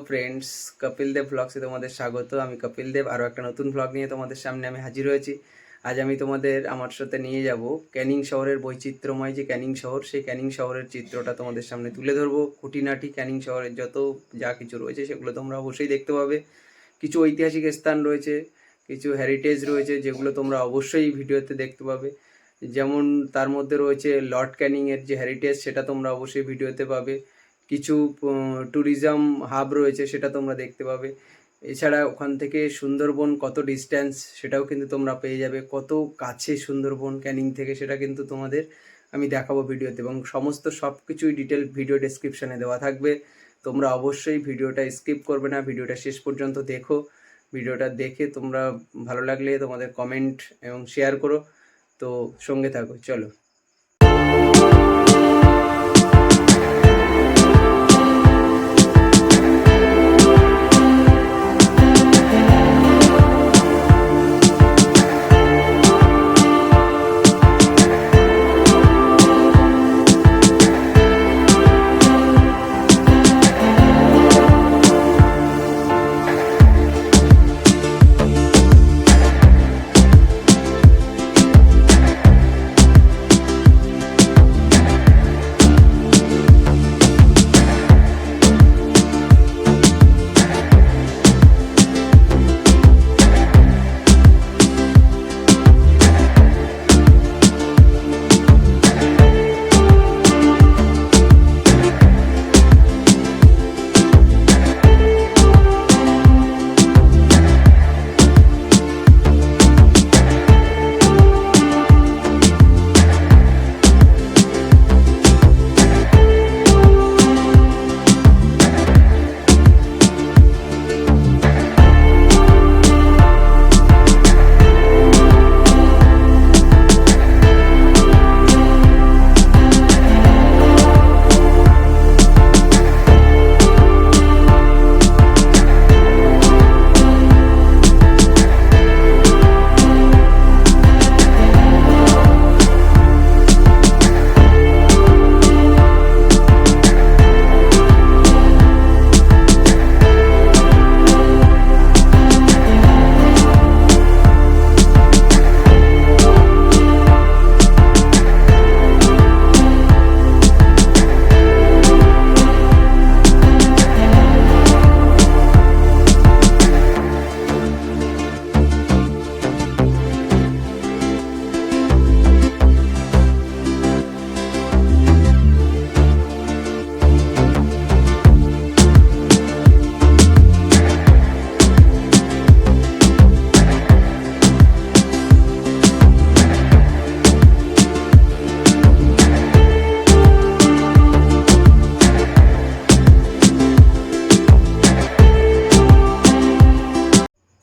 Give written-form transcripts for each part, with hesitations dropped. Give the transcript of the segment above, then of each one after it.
Friends, Kapil Dev ব্লগসে তোমাদের স্বাগত। আমি কপিল দেব, আরও একটা নতুন ব্লগ নিয়ে তোমাদের সামনে আমি হাজির হয়েছি। আজ আমি তোমাদের আমার সাথে নিয়ে যাব ক্যানিং শহরের বৈচিত্র্যময় যে ক্যানিং শহর, সেই ক্যানিং শহরের চিত্রটা তোমাদের সামনে তুলে ধরবো। খুঁটিনাটি ক্যানিং শহরের যত যা কিছু রয়েছে সেগুলো তোমরা অবশ্যই দেখতে পাবে। কিছু ঐতিহাসিক স্থান রয়েছে, কিছু হেরিটেজ রয়েছে যেগুলো তোমরা অবশ্যই ভিডিওতে দেখতে পাবে। যেমন তার মধ্যে রয়েছে লর্ড ক্যানিংয়ের যে হেরিটেজ, সেটা তোমরা অবশ্যই ভিডিওতে পাবে। কিছু ট্যুরিজম হাব রয়েছে, সেটা তোমরা দেখতে পাবে। এছাড়া ওখান থেকে সুন্দরবন কত ডিস্ট্যান্স সেটাও কিন্তু তোমরা পেয়ে যাবে। কত কাছে সুন্দরবন ক্যানিং থেকে সেটা কিন্তু তোমাদের আমি দেখাবো ভিডিওতে, এবং সমস্ত সব কিছুই ডিটেল ভিডিও ডেসক্রিপশানে দেওয়া থাকবে। তোমরা অবশ্যই ভিডিওটা স্কিপ করবে না, ভিডিওটা শেষ পর্যন্ত দেখো। ভিডিওটা দেখে তোমরা ভালো লাগলে তোমাদের কমেন্ট এবং শেয়ার করো। তো সঙ্গে থাকো, চলো।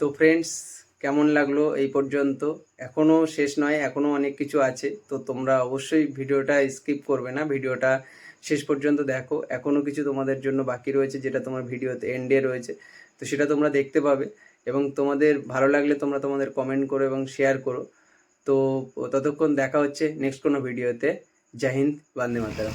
তো ফ্রেন্ডস, কেমন লাগলো এই পর্যন্ত? এখনও শেষ নয়, এখনও অনেক কিছু আছে। তো তোমরা অবশ্যই ভিডিওটা স্কিপ করবে না, ভিডিওটা শেষ পর্যন্ত দেখো। এখনও কিছু তোমাদের জন্য বাকি রয়েছে, যেটা তোমার ভিডিওতে এন্ডে রয়েছে। তো সেটা তোমরা দেখতে পাবে, এবং তোমাদের ভালো লাগলে তোমরা তোমাদের কমেন্ট করো এবং শেয়ার করো। তো ততক্ষণ দেখা হচ্ছে নেক্সট কোনো ভিডিওতে। জয় হিন্দ, বন্দে মাতরম।